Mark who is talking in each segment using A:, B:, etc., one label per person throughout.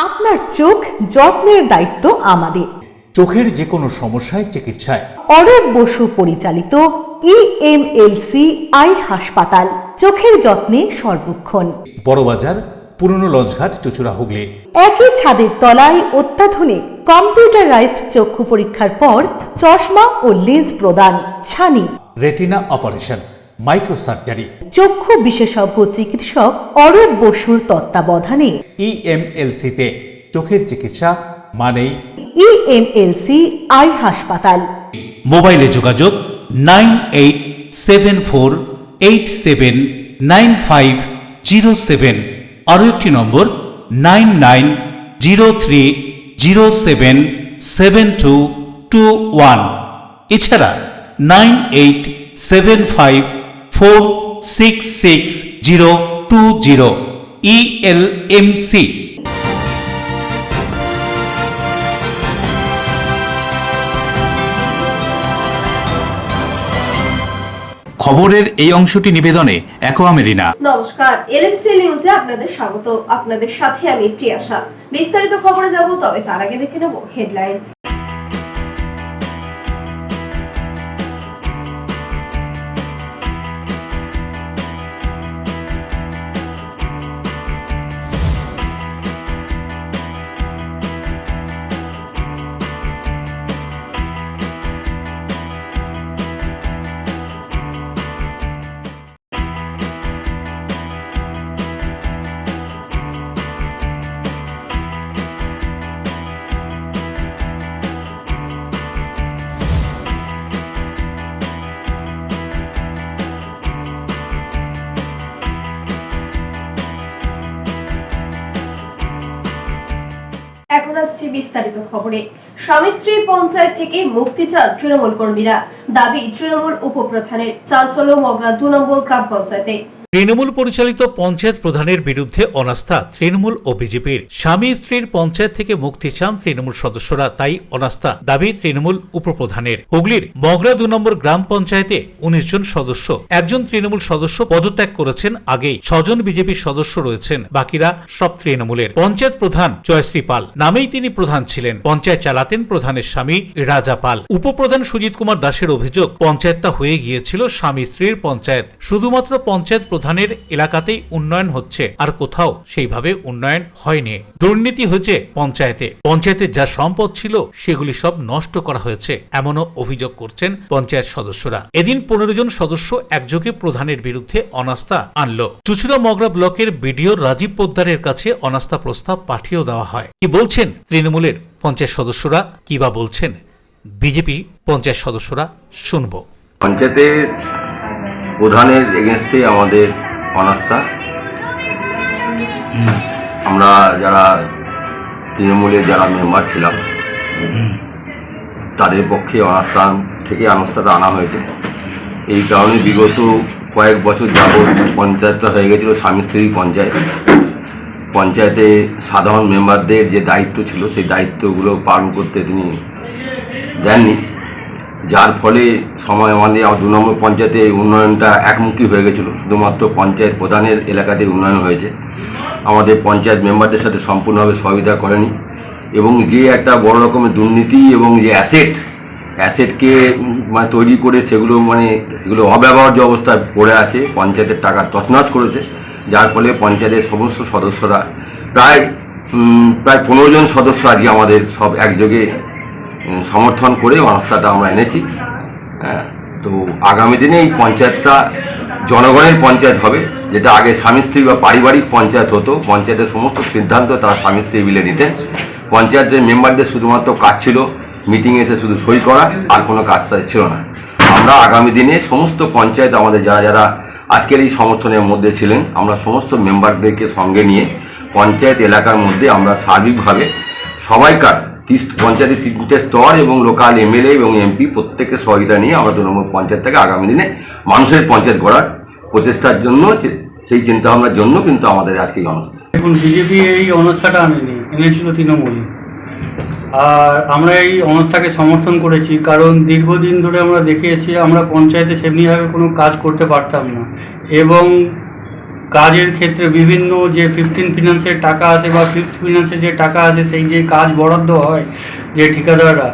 A: আপনার চোখ যত্নের দায়িত্ব আমাদের।
B: চোখের যে কোনো সমস্যায় চিকিৎসায়
A: অরূপ বসু পরিচালিত EMLC আই হাসপাতাল, চোখের যত্নে সর্বক্ষণ।
B: বড়বাজার, পুরনো লঞ্চঘাট, চুঁচুড়া, হুগলি।
A: একই ছাদের তলায় অত্যাধুনিক কম্পিউটারাইজড চক্ষু পরীক্ষার পর চশমা ও লেন্স প্রদান, ছানি,
B: রেটিনা অপারেশন, মাইক্রোসার্জারি।
A: চক্ষু বিশেষজ্ঞ চিকিৎসক অরূপ বসুর তত্ত্বাবধানে
B: EMLC-তে চোখের চিকিৎসা মানেই
A: EMLC আই হাসপাতাল।
B: মোবাইলে যোগাযোগ 9874879507। আরও একটি নম্বর 9903077221। এছাড়া 9875466020 ELMC। খবরের এই অংশটি নিবেদনে অ্যাকোয়া মেরিনা।
C: নমস্কার, এলএমসি নিউজে আপনাদের স্বাগত। আপনাদের সাথে আমি প্রিয়াশা। বিস্তারিত খবরে যাব, তবে তার আগে দেখে নেব হেডলাইন্স। এখন আসছে বিস্তারিত খবরে। স্বামী স্ত্রী পঞ্চায়েত থেকে মুক্তি চান তৃণমূল কর্মীরা, দাবি তৃণমূল উপপ্রধানের। চাঞ্চল্য মগরা 2 নম্বর গ্রাম পঞ্চায়েতে।
B: তৃণমূল পরিচালিত পঞ্চায়েত প্রধানের বিরুদ্ধে অনাস্থা তৃণমূল ও বিজেপির। স্বামী স্ত্রীর পঞ্চায়েত থেকে মুক্তি চান তৃণমূল সদস্যরা, তাই অনাস্থা দাবি তৃণমূল উপপ্রধানের। হুগলির মগরা 2 নম্বর গ্রাম পঞ্চায়েতে 19 জন সদস্য, একজন তৃণমূল সদস্য পদত্যাগ করেছেন আগেই। 6 জন বিজেপির সদস্য রয়েছেন, বাকিরা সব তৃণমূলের। পঞ্চায়েত প্রধান জয়শ্রী পাল নামেই তিনি প্রধান ছিলেন। পঞ্চায়েত চালাতেন প্রধানের স্বামী রাজা পাল। উপপ্রধান সুজিত কুমার দাসের অভিযোগ, পঞ্চায়েতটা হয়ে গিয়েছিল স্বামী স্ত্রীর পঞ্চায়েত। শুধুমাত্র পঞ্চায়েত প্রধানের এলাকাতেই উন্নয়ন হচ্ছে, আর কোথাও সেইভাবে উন্নয়ন হয়নি। দুর্নীতি হয়েছে পঞ্চায়েতে। পঞ্চায়েতে যা সম্পদ ছিল সেগুলি সব নষ্ট করা হয়েছে, এমনও অভিযোগ করছেন পঞ্চায়েত সদস্যরা। এদিন 15 জন সদস্য একযোগে প্রধানের বিরুদ্ধে অনাস্থা আনল। চুঁচুড়া মগরা ব্লকের বিডিও রাজীব পোদ্দারের কাছে অনাস্থা প্রস্তাব পাঠিয়েও দেওয়া হয়। কি বলছেন তৃণমূলের পঞ্চায়েত সদস্যরা, কি বা বলছেন বিজেপি পঞ্চায়েত সদস্যরা, শুনব।
D: পঞ্চায়েতের প্রধানের এগেনস্টে আমাদের অনাস্থা। আমরা যারা তৃণমূলের যারা মেম্বার ছিলাম তাদের পক্ষে অনাস্থাটা আনা হয়েছে। এই কারণে বিগত কয়েক বছর যাবৎ পঞ্চায়েতটা হয়ে গেছিল স্বামী স্ত্রী পঞ্চায়েত। পঞ্চায়েতে সাধারণ মেম্বারদের যে দায়িত্ব ছিল সেই দায়িত্বগুলো পালন করতে তিনি দেননি, যার ফলে সময় আমাদের 2 নম্বর পঞ্চায়েতে উন্নয়নটা একমুখী হয়ে গেছিলো। শুধুমাত্র পঞ্চায়েত প্রধানের এলাকাতে উন্নয়ন হয়েছে, আমাদের পঞ্চায়েত মেম্বারদের সাথে সম্পূর্ণভাবে সহযোগিতা করেনি। এবং যে একটা বড় রকমের দুর্নীতি এবং যে অ্যাসেটকে তৈরি করে সেগুলো এগুলো অব্যবহার্য অবস্থায় পড়ে আছে, পঞ্চায়েতের টাকা তছনছ করেছে, যার ফলে পঞ্চায়েতের সমস্ত সদস্যরা প্রায় 15 জন সদস্য আজকে আমাদের সব একযোগে সমর্থন করে অনাস্থাটা আমরা এনেছি। তো আগামী দিনে এই পঞ্চায়েতটা জনগণের পঞ্চায়েত হবে, যেটা আগে স্বামী স্ত্রী বা পারিবারিক পঞ্চায়েত হতো। পঞ্চায়েতের সমস্ত সিদ্ধান্ত তারা স্বামী স্ত্রী মিলে নিতেন। পঞ্চায়েতের মেম্বারদের শুধুমাত্র কাজ ছিল মিটিংয়ে এসে শুধু সই করা, আর কোনো কাজ ছিল না। আমরা আগামী দিনে সমস্ত পঞ্চায়েত আমাদের যারা যারা আজকের এই সমর্থনের মধ্যে ছিলেন, আমরা সমস্ত মেম্বারদেরকে সঙ্গে নিয়ে পঞ্চায়েত এলাকার মধ্যে আমরা সার্বিকভাবে সবাইকার পঞ্চায়েতের 3টে স্তর এবং লোকাল MLA এবং MP প্রত্যেকের সহযোগিতা নিয়ে আমরা 2 নম্বর পঞ্চায়েত থেকে আগামী দিনে মানুষের পঞ্চায়েত গড়ার প্রচেষ্টার জন্য, সেই চিন্তাভাবনার জন্য কিন্তু আমাদের আজকে এই অনাস্থা।
E: এখন বিজেপি এই অনাস্থাটা এনেছিল তৃণমূল, আর আমরা এই অনাস্থাকে সমর্থন করেছি। কারণ দীর্ঘদিন ধরে আমরা দেখে এসেছি আমরা পঞ্চায়েতে সেমনিভাবে কোনো কাজ করতে পারতাম না, এবং কাজের ক্ষেত্রে বিভিন্ন যে 15 ফিনান্সের টাকা আছে বা 5th ফিনান্সের যে টাকা আছে, সেই যে কাজ বরাদ্দ হয় যে ঠিকাদাররা,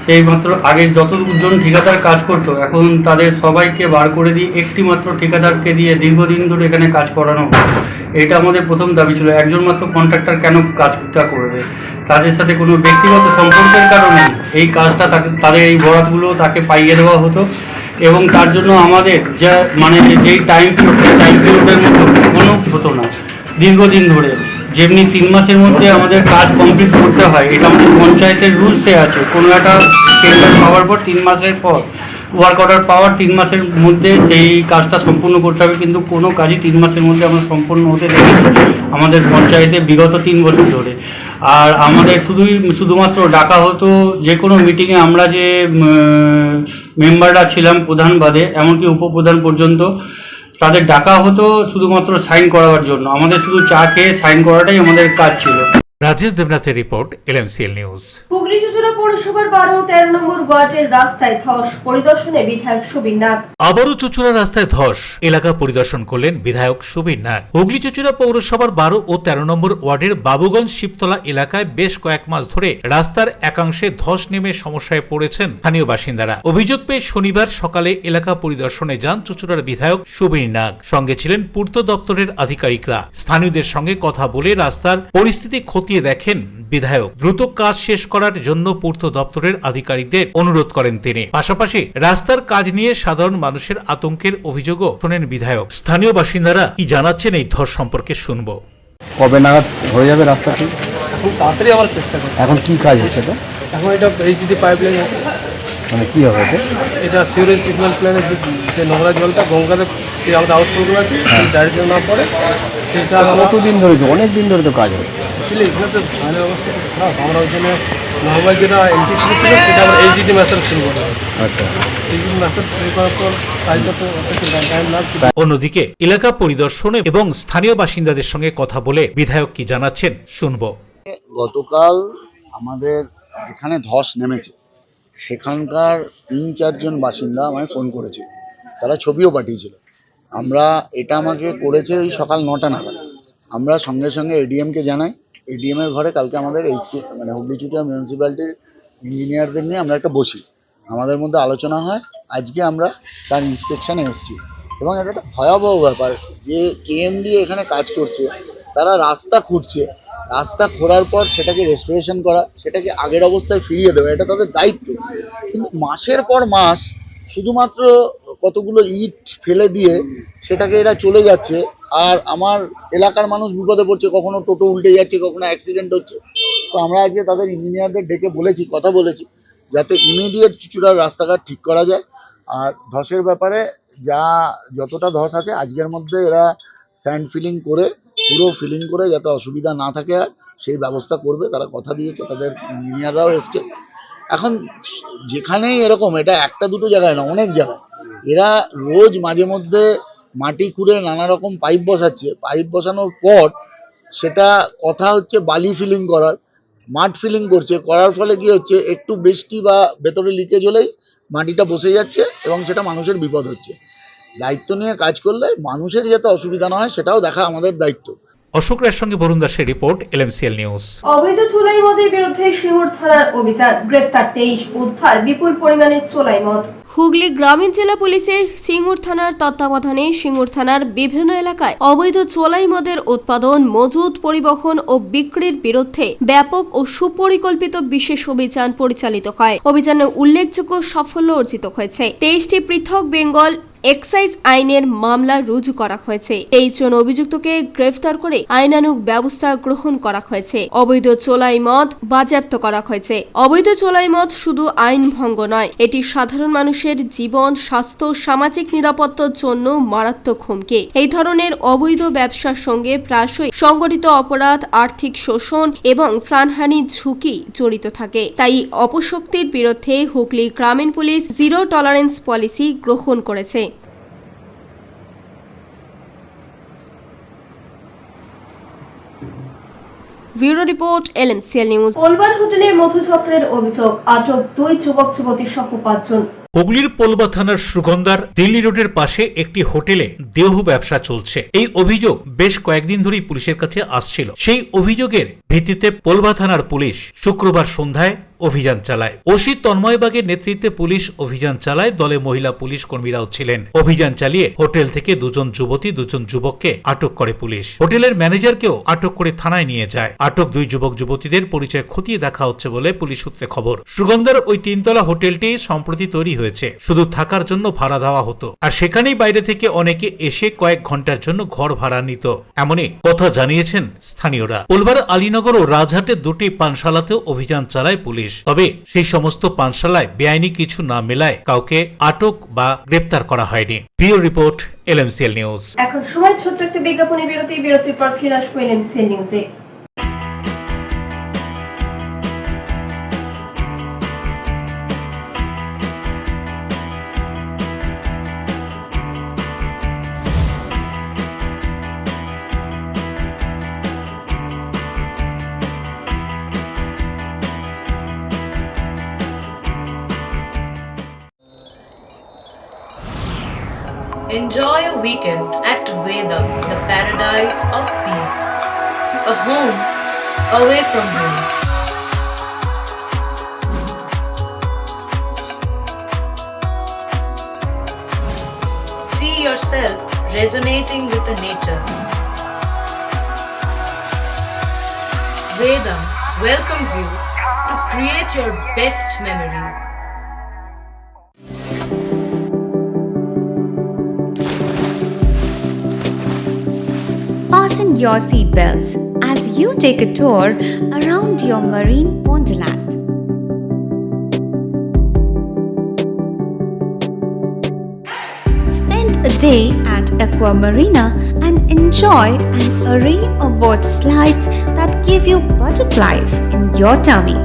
E: সেই মাত্র আগে যতজন ঠিকাদার কাজ করতো এখন তাদের সবাইকে বার করে দিয়ে একটি মাত্র ঠিকাদারকে দিয়ে দীর্ঘদিন ধরে এখানে কাজ করানো হয়। এটা আমাদের প্রথম দাবি ছিল, একজন মাত্র কন্ট্রাক্টর কেন কাজটা করবে? তাদের সাথে কোনো ব্যক্তিগত সম্পর্কের কারণে এই কাজটা তাদের এই বরাতগুলো তাকে পাইয়ে দেওয়া হতো এবং তার জন্য আমাদের যা মানে যেই টাইম পিরিয়ড, সেই টাইম পিরিয়ডের মধ্যে কোনো হতো না। দীর্ঘদিন ধরে যেমনি 3 মাসের মধ্যে আমাদের কাজ কমপ্লিট করতে হয়, এটা আমাদের পঞ্চায়েতের রুলসে আছে। কোনো একটা টেন্ডার পাওয়ার পর 3 মাসের পর ওয়ার্ক অর্ডার পাওয়ার 3 মাসের মধ্যে সেই কাজটা সম্পূর্ণ করতে হবে, কিন্তু কোনো কাজই 3 মাসের মধ্যে আমরা সম্পূর্ণ হতে দেখেছি আমাদের পঞ্চায়েতে বিগত 3 বছর ধরে। আর আমাদের শুধুমাত্র ডাকা হতো যে কোনো মিটিংয়ে, আমরা যে মেম্বাররা ছিলাম প্রধান বাদে এমনকি উপপ্রধান পর্যন্ত, তাদের ডাকা হতো শুধুমাত্র সাইন করাবার জন্য। আমাদের শুধু চা খেয়ে সাইন করাটাই আমাদের কাজ ছিল।
B: রাজেশ দেবনাথের report, LMCL news.
C: Hooghly Chuchura পৌরসভার 12 ও 13 নম্বর ওয়ার্ডের রাস্তায় ধস পরিদর্শনে বিধায়ক সুবীর নাগ।
B: আবারও চুচুড়া রাস্তায় ধস, এলাকা পরিদর্শন করলেন বিধায়ক সুবীর নাগ। হুগলি চুচুড়া পৌরসভার 12 ও 13 নম্বর ওয়ার্ডের বাবুগঞ্জ শিবতলা এলাকায় বেশ কয়েক মাস ধরে রাস্তার একাংশে ধস নেমে সমস্যায় পড়েছেন স্থানীয় বাসিন্দারা। অভিযোগ পেয়ে শনিবার সকালে এলাকা পরিদর্শনে যান চুচুড়ার বিধায়ক সুবীর নাগ। সঙ্গে ছিলেন পূর্ত দপ্তরের আধিকারিকরা। স্থানীয়দের সঙ্গে কথা বলে রাস্তার পরিস্থিতি খতিয়ে দেখেন বিধায়ক। দ্রুত কাজ শেষ করার জন্য পূর্ত দপ্তরের আধিকারিকদের অনুরোধ করেন তিনি। পাশাপাশি রাস্তার কাজ নিয়ে সাধারণ মানুষের আতঙ্কের অভিযোগও শোনেন বিধায়ক। স্থানীয় বাসিন্দারা কি জানাচ্ছেন এই ধস সম্পর্কে শুনবো।
F: কবে নাগাদ হয়ে যাবে রাস্তাটি?
G: এখন তাড়াতাড়ি আমার চেষ্টা করছি।
F: এখন কি কাজ হচ্ছে তো?
G: এখন এটা এইচডি পাইপলাইন আছে,
F: মানে কি হবে
G: এটা সিউরেজ ট্রিটমেন্ট প্ল্যানের যে নোংরা জলটা গঙ্গাতে যে আমাদের আউটফ্লোগুলো আছে ডাইরেকশন না পড়ে সেটা
F: কতদিন ধরে তো? অনেক দিন ধরে তো কাজ হচ্ছে।
G: অ্যাকচুয়ালি এখানে তো ফাইনাল অবস্থা খুব খারাপ। আমরা ওই জন্য নর্মাল যেটা এমটি ছিল সেটা আমরা এইচডি মেথড শুরু করলাম।
F: আচ্ছা,
G: এইচডি মেথড শুরু করার পর কাজটা তো টাইম লাগছে।
B: অন্যদিকে এলাকা পরিদর্শনে এবং স্থানীয় বাসিন্দাদের সঙ্গে কথা বলে বিধায়ক কি জানাচ্ছেন শুনবো।
H: গতকাল আমাদের যেখানে ধস নেমেছে সেখানকার 3-4 জন বাসিন্দা আমায় ফোন করেছিল, তারা ছবিও পাঠিয়েছিল। আমরা এটা আমাকে করেছে ওই সকাল 9টা নাগাদ। আমরা সঙ্গে সঙ্গে এডিএমকে জানাই। এডিএমের ঘরে কালকে আমাদের মানে হুগলি চুচুড়া মিউনিসিপ্যালিটির ইঞ্জিনিয়ারদের নিয়ে আমরা একটা বসি, আমাদের মধ্যে আলোচনা হয়। আজকে আমরা তার ইন্সপেকশনে এসেছি এবং এটা একটা ভয়াবহ ব্যাপার যে কেএমডি এখানে কাজ করছে, তারা রাস্তা খুঁড়ছে, রাস্তা খোঁড়ার পর সেটাকে রেস্টোরেশন করা, সেটাকে আগের অবস্থায় ফিরিয়ে দেওয়া, এটা তাদের দায়িত্ব। কিন্তু মাসের পর মাস শুধুমাত্র কতগুলো ইট ফেলে দিয়ে সেটাকে এরা চলে যাচ্ছে, আর আমার এলাকার মানুষ বিপদে পড়ছে। কখনো টোটো উল্টে যাচ্ছে, কখনো অ্যাক্সিডেন্ট হচ্ছে। তো আমরা আজকে তাদের ইঞ্জিনিয়ারদের ডেকে বলেছি, কথা বলেছি যাতে ইমিডিয়েট চুচুড়ার রাস্তাঘাট ঠিক করা যায়। আর ধসের ব্যাপারে যতটা ধস আছে আজকের মধ্যে এরা স্যান্ড ফিলিং করে পুরো ফিলিং করে যাতে অসুবিধা না থাকে আর সেই ব্যবস্থা করবে। তারা কথা দিয়েছে, তাদের ইঞ্জিনিয়াররাও এসছে। এখন যেখানেই এরকম, এটা একটা দুটো জায়গায় না, অনেক জায়গায় এরা রোজ মাঝে মধ্যে মাটি খুঁড়ে নানা রকম পাইপ বসাচ্ছে। পাইপ বসানোর পর সেটা কথা হচ্ছে বালি ফিলিং করার, মাঠ ফিলিং করছে। করার ফলে কি হচ্ছে, একটু বৃষ্টি বা ভেতরে লিকেজ হলেই মাটিটা বসে যাচ্ছে এবং সেটা মানুষের বিপদ হচ্ছে। দায়িত্ব নিয়ে কাজ করলে মানুষের যাতে অসুবিধা না হয় সেটাও দেখা আমাদের দায়িত্ব।
B: অশোক রায়ের সঙ্গে বরুণ দাসের রিপোর্ট, LMCL নিউজ।
C: অবৈধ চোলাই মদের বিরুদ্ধে সিঙ্গুর থানার অভিযান, গ্রেফতার 23, উদ্ধার বিপুল পরিমাণে চোলাই মদ। হুগলি গ্রামীণ জেলা পুলিশের সিঙ্গুর থানার তত্ত্বাবধানে সিঙ্গুর থানার বিভিন্ন এলাকায় অবৈধ চোলাই মদের উৎপাদন, মজুত, পরিবহন ও বিক্রির বিরুদ্ধে ব্যাপক ও সুপরিকল্পিত বিশেষ অভিযান পরিচালিত হয়। অভিযানে উল্লেখযোগ্য সাফল্য অর্জিত হয়েছে। 23টি পৃথক বেঙ্গল এক্সাইজ আইনের মামলা রুজু করা হয়েছে। 23 জন অভিযুক্তকে গ্রেফতার করে আইনানুগ ব্যবস্থা গ্রহণ করা হয়েছে। অবৈধ চোলাই মদ বাজেয়াপ্ত করা হয়েছে। অবৈধ চোলাই মদ শুধু আইন ভঙ্গ নয়, এটি সাধারণ মানুষের জীবন, স্বাস্থ্য, সামাজিক নিরাপত্তার জন্য মারাত্মক হুমকি। এই ধরনের অবৈধ ব্যবসার সঙ্গে প্রায়শই সংগঠিত অপরাধ, আর্থিক শোষণ এবং প্রাণহানির ঝুঁকি জড়িত থাকে। তাই অপশক্তির বিরুদ্ধে হুগলি গ্রামীণ পুলিশ জিরো টলারেন্স পলিসি গ্রহণ করেছে। Bureau report, LMCL news. ওলবার হোটেলে মধুচক্রের অভিযোগ, আটক 2 যুবক যুবতী সহ 5 জন।
B: হুগলির পোলবা থানার সুগন্ধার দিল্লি রোডের পাশে একটি হোটেলে দেহ ব্যবসা চলছে। এই অভিযোগ বেশ কয়েকদিন ধরেই পুলিশের কাছে আসছিল। সেই অভিযোগের ভিত্তিতে পোলবা থানার পুলিশ শুক্রবার সন্ধ্যায় অভিযান চালায়। ওসি তন্ময় বাগের নেতৃত্বে পুলিশ অভিযান চালায়। দলে মহিলা পুলিশ কর্মীরাও ছিলেন। অভিযান চালিয়ে হোটেল থেকে দুজন যুবতী দুজন যুবককে আটক করে পুলিশ। হোটেলের ম্যানেজারকেও আটক করে থানায় নিয়ে যায়। আটক দুই যুবক যুবতীদের পরিচয় খতিয়ে দেখা হচ্ছে বলে পুলিশ সূত্রে খবর। সুগন্ধার ওই তিনতলা হোটেলটি সম্প্রতি তৈরি হয়েছে, শুধু থাকার জন্য ভাড়া দেওয়া হতো, আর সেখানেই বাইরে থেকে অনেকে এসে কয়েক ঘন্টার জন্য ঘর ভাড়া নিত, এমনই কথা জানিয়েছেন স্থানীয়রা। পোলবার আলীনগর ও রাজহাটের দুটি পানশালাতেও অভিযান চালায় পুলিশ। তবে সেই সমস্ত পানশালায় বেআইনি কিছু না মেলায় কাউকে আটক বা গ্রেপ্তার করা হয়নি। Bureau report, LMCL news.
C: এখন সময় ছোট্ট একটা বিজ্ঞাপনী বিরতির পর ফিরে আসবো LMCL নিউজে।
I: Enjoy a weekend at Vedam, the paradise of peace. A home away from home. See yourself resonating with the nature. Vedam welcomes you to create your best memories.
J: Fasten your seatbelts as you take a tour around your marine wonderland. Spend a day at Aqua Marina and enjoy an array of water slides that give you butterflies in your tummy.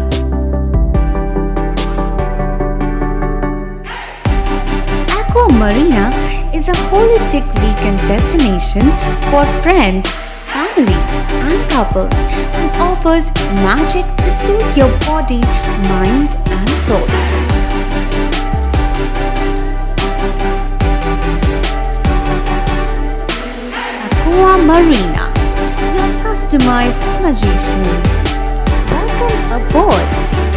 J: Aqua Marina is a holistic weekend destination for friends, family, and couples and offers magic to soothe your body, mind, and soul. Aqua Marina, your customized magician. Welcome aboard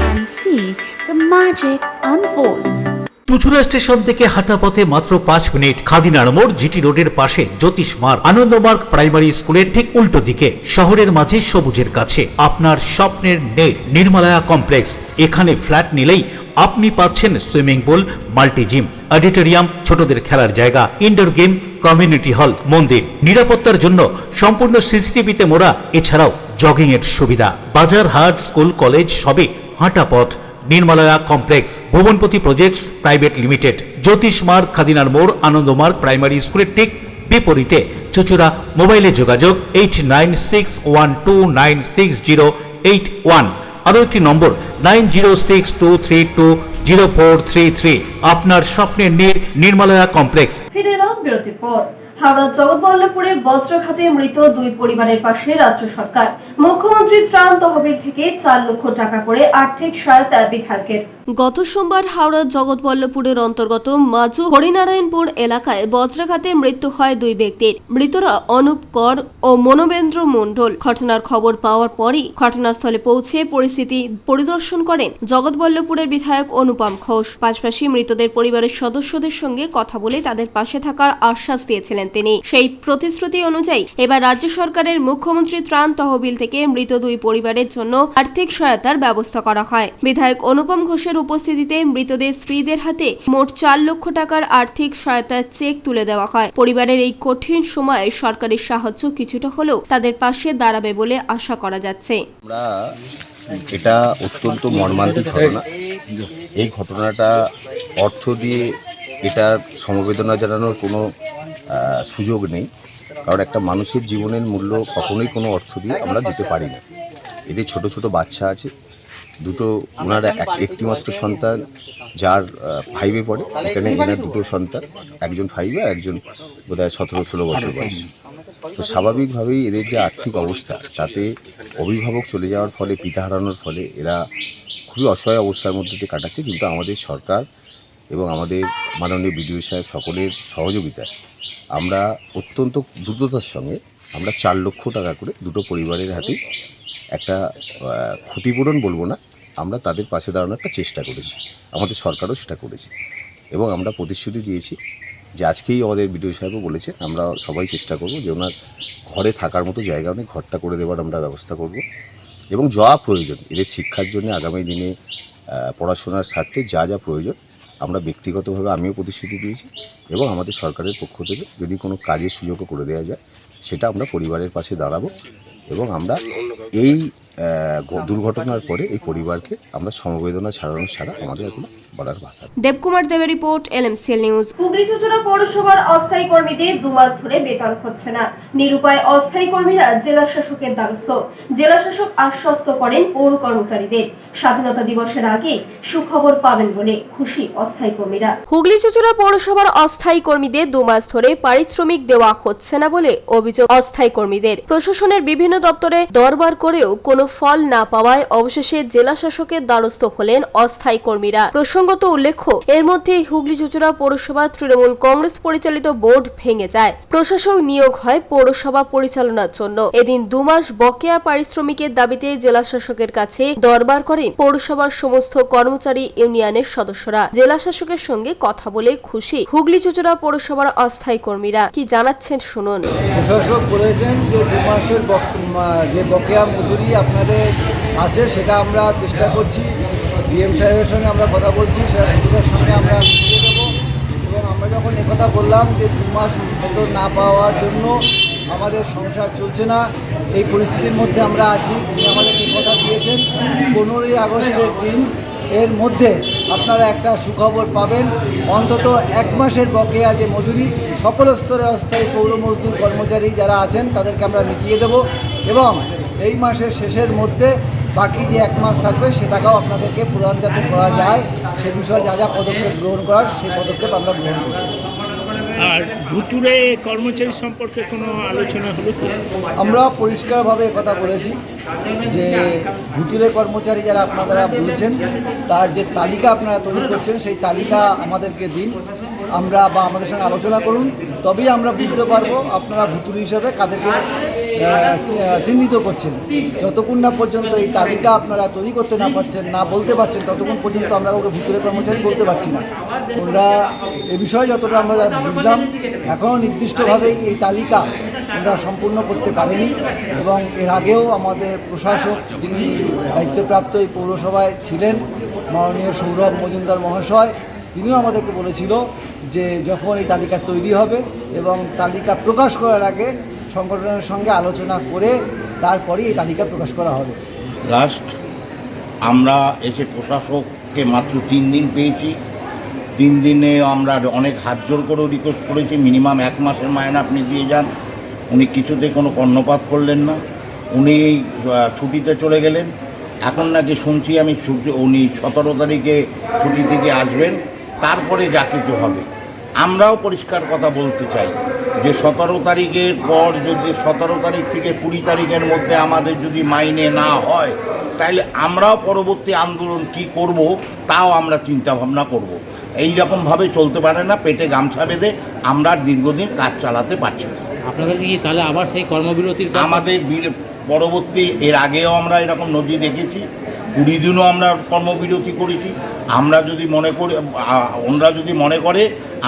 J: and see the magic unfold.
B: Chuchura station থেকে হাঁটা পথে মাত্র 5 minute. খাদিনার মোড়, GT রোডের পাশে জ্যোতিষ মার্গ, Ananda Marga primary স্কুলের ঠিক উল্টো দিকে, শহরের মাঝে সবুজের কাছে আপনার স্বপ্নের নেট নির্মলায়া কমপ্লেক্স। এখানে ফ্ল্যাট নিলেই আপনি পাচ্ছেন swimming pool, multi gym, auditorium, ছোটদের খেলার জায়গা, ইনডোর গেম, কমিউনিটি হল, মন্দির। নিরাপত্তার জন্য সম্পূর্ণ সিসিটিভিতে মোড়া। এছাড়াও জগিং এর সুবিধা। বাজার, হাট, স্কুল, কলেজ সবে হাঁটা পথ। নির্মলায়া কমপ্লেক্স, ভুবনপতি প্রজেক্টস প্রাইভেট লিমিটেড, জ্যোতিষ মার্গ, খাদিনার মোড়, আনন্দমার্গ প্রাইমারি স্কুলের ঠিক বিপরীতে। চুচুড়া। মোবাইলে যোগাযোগ 8961296081। আরও একটি নম্বর 9062320433। আপনার স্বপ্নের নির্মলায়া কমপ্লেক্স।
C: ফিরে এলাম বিরতির পর। হাওড়া জগৎবল্লভপুরে বজ্রঘাতে মৃত দুই পরিবারের পাশে রাজ্য সরকার। মুখ্যমন্ত্রী ত্রাণ তহবিল থেকে 4 লক্ষ টাকা করে আর্থিক সহায়তা বিধায়কের। গত সোমবার হাওড়ার জগৎবল্লভপুরের অন্তর্গত মাজু হরিনারায়ণপুর এলাকায় বজ্রাঘাতে মৃত্যু হয় দুই ব্যক্তির। মৃতরা অনুপ কর ও মনোবেন্দ্র মণ্ডল। ঘটনার খবর পাওয়ার পরই ঘটনাস্থলে পৌঁছে পরিস্থিতি পরিদর্শন করেন জগৎবল্লভপুরের বিধায়ক অনুপম ঘোষ। পাশাপাশি মৃতদের পরিবারের সদস্যদের সঙ্গে কথা বলে তাদের পাশে থাকার আশ্বাস দিয়েছিলেন তিনি। সেই প্রতিশ্রুতি অনুযায়ী এবার রাজ্য সরকারের মুখ্যমন্ত্রী ত্রাণ তহবিল থেকে মৃত দুই পরিবারের জন্য আর্থিক সহায়তার ব্যবস্থা করা হয়। বিধায়ক অনুপম ঘোষের উপস্থিতিতে মৃতদের স্ত্রীদের হাতে মোট 4 লক্ষ টাকার আর্থিক সহায়তার চেক তুলে দেওয়া হয়। পরিবারের এই কঠিন সময়ে সরকারি সাহায্য কিছুটা হলেও তাদের পাশে দাঁড়াবে বলে আশা করা যাচ্ছে।
K: আমরা এটা অত্যন্ত মর্মান্তিক ঘটনা। এই ঘটনাটা অর্থ দিয়ে এটার সমবেদনা জানানোর কোনো সুযোগ নেই, কারণ একটা মানুষের জীবনের মূল্য কখনোই কোনো অর্থ দিয়ে আমরা দিতে পারি না। এদের ছোট ছোট বাচ্চা আছে, দুটো, ওনার একটি মাত্র সন্তান যার 5-এ পড়ে। এখানে এনার দুটো সন্তান, একজন 5-এ, একজন বোধহয় 17-16 বছর বয়স। তো স্বাভাবিকভাবেই এদের যে আর্থিক অবস্থা, তাতে অভিভাবক চলে যাওয়ার ফলে, পিতা হারানোর ফলে এরা খুবই অসহায় অবস্থার মধ্যে দিয়ে কাটাচ্ছে। কিন্তু আমাদের সরকার এবং আমাদের মাননীয় বিডিও সাহেব সকলের সহযোগিতায় আমরা অত্যন্ত দ্রুততার সঙ্গে আমরা 4 লক্ষ টাকা করে দুটো পরিবারের হাতে একটা ক্ষতিপূরণ বলবো না, আমরা তাদের পাশে দাঁড়ানোর একটা চেষ্টা করেছি। আমাদের সরকারও সেটা করেছে এবং আমরা প্রতিশ্রুতি দিয়েছি যে আজকেই আমাদের বিডিও সাহেবও বলেছে আমরা সবাই চেষ্টা করব যে ওনার ঘরে থাকার মতো জায়গা অনেক ঘরটা করে দেওয়ার আমরা ব্যবস্থা করব এবং যা প্রয়োজন এদের শিক্ষার জন্য আগামী দিনে পড়াশোনার স্বার্থে যা যা প্রয়োজন আমরা ব্যক্তিগতভাবে আমিও প্রতিশ্রুতি দিয়েছি এবং আমাদের সরকারের পক্ষ থেকে যদি কোনো কাজের সুযোগও করে দেওয়া যায় সেটা আমরা পরিবারের পাশে দাঁড়াবো এবং আমরা এই দুর্ঘটনার পরে এই পরিবারকে আমরা সমবেদনা ছাড়ানো ছাড়া আমাদের এখন বলার ভাষা।
C: দেবকুমার দেবের রিপোর্ট, LMCL নিউজ। হুগলি চুঁচুড়া পৌরসভার অস্থায়ী কর্মীদের 2 মাস ধরে বেতন হচ্ছে না। নিরুপায় অস্থায়ী কর্মীরা জেলা শাসকের দ্বারস্থ। জেলা শাসক আশ্বস্ত করেন পৌর কর্মচারীদের স্বাধীনতা দিবসের আগে সুখবর পাবেন বলে খুশি অস্থায়ী কর্মীরা। হুগলি চুঁচুড়া পৌরসভার অস্থায়ী কর্মীদের 2 মাস ধরে পারিশ্রমিক দেওয়া হচ্ছে না বলে অভিযোগ অস্থায়ী কর্মীদের। প্রশাসনের বিভিন্ন দপ্তরে দরবার করেও কোনো ফল না পাওয়ায় অবশেষে জেলা শাসকের দ্বারস্থ হলেন অস্থায়ী কর্মীরা। প্রসঙ্গত উল্লেখ্য, এর মধ্যে হুগলি চুঁচুড়া পৌরসভা তৃণমূল কংগ্রেস পরিচালিত বোর্ড ভেঙে যায়। প্রশাসক নিয়োগ হয় পৌরসভা পরিচালনার জন্য। এদিন 2 মাস বকেয়া পারিশ্রমিকের দাবিতে জেলা শাসকের কাছে দরবার করেন পৌরসভার সমস্ত কর্মচারী ইউনিয়নের সদস্যরা। জেলা শাসকের সঙ্গে কথা বলে খুশি হুগলি চুঁচুড়া পৌরসভার অস্থায়ী কর্মীরা। কি জানাচ্ছেন শুনুন।
L: প্রশাসক বলেছেন যে 2 মাসের যে বকেয়া মজুরি আপনাদের আছে সেটা আমরা চেষ্টা করছি, ডিএম সাহেবের সঙ্গে আমরা কথা বলছি, সেটার সঙ্গে আমরা মিলিয়ে দেবো। এবং আমরা যখন একথা বললাম যে 2 মাস বেতন না পাওয়ার জন্য আমাদের সংসার চলছে না, এই পরিস্থিতির মধ্যে আমরা আছি, উনি আমাদের এই কথা দিয়েছেন 15ই আগস্টের দিন এর মধ্যে আপনারা একটা সুখবর পাবেন। অন্তত 1 মাসের বকেয়া যে মজুরি সকল স্তরে অস্থায়ী পৌর মজদুর কর্মচারী যারা আছেন তাদেরকে আমরা মিটিয়ে দেব এবং এই মাসের শেষের মধ্যে বাকি যে 1 মাস থাকবে সেটাকেও আপনাদেরকে প্রদান যাতে করা যায় সে বিষয়ে যা যা পদক্ষেপ গ্রহণ করার সেই পদক্ষেপ আমরা গ্রহণ করব।
M: আর ভুতুরে কর্মচারী সম্পর্কে কোনো আলোচনা হলো কি?
L: আমরা পরিষ্কারভাবে কথা বলেছি যে ভুতুরে কর্মচারী যারা আপনারা বলেছেন তার যে তালিকা আপনারা তৈরি করছেন সেই তালিকা আমাদেরকে দিন, আমরা বা আমাদের সঙ্গে আলোচনা করুন, তবেই আমরা বুঝতে পারবো আপনারা ভুতুরে হিসেবে কাদেরকে চিহ্নিত করছেন। যতক্ষণ না পর্যন্ত এই তালিকা আপনারা তৈরি করতে না পারছেন, না বলতে পারছেন, ততক্ষণ পর্যন্ত আমরা ওকে ভুতুরে কর্মচারী বলতে পারছি না। ওরা এ বিষয়ে যতটা আমরা বুঝলাম এখনও নির্দিষ্টভাবেই এই তালিকা আমরা সম্পূর্ণ করতে পারিনি এবং এর আগেও আমাদের প্রশাসক যিনি দায়িত্বপ্রাপ্ত এই পৌরসভায় ছিলেন মাননীয় সৌরভ মজুমদার মহাশয়, তিনিও আমাদেরকে বলেছিল যে যখন এই তালিকা তৈরি হবে এবং তালিকা প্রকাশ করার আগে সংগঠনের সঙ্গে আলোচনা করে তারপরেই এই তালিকা প্রকাশ করা হবে।
N: লাস্ট আমরা এসে প্রশাসককে মাত্র 3 দিন পেয়েছি। 3 দিনে আমরা অনেক হাত জোর করেও রিকোয়েস্ট করেছি মিনিমাম 1 মাসের মাইনে আপনি দিয়ে যান। উনি কিছুতে কোনো কর্ণপাত করলেন না, উনি ছুটিতে চলে গেলেন। এখন নাকি শুনছি আমি উনি 17 তারিখে ছুটি থেকে আসবেন, তারপরে যা কিছু হবে। আমরাও পরিষ্কার কথা বলতে চাই যে 17 তারিখের পর যদি 17 তারিখ থেকে 20 তারিখের মধ্যে আমাদের যদি মাইনে না হয় তাহলে আমরাও পরবর্তী আন্দোলন কি করব তাও আমরা চিন্তা ভাবনা করব। এই রকমভাবে চলতে পারে না, পেটে গামছা বেঁধে আমরা দীর্ঘদিন কাজ চালাতে পারছি না।
M: আপনাদের কি তাহলে আবার সেই কর্মবিরতির
N: আমাদের পরবর্তী এর আগেও আমরা এরকম নজির দেখেছি, 20 দিনও আমরা কর্মবিরতি করেছি। আমরা যদি মনে করি, ওনারা যদি মনে করে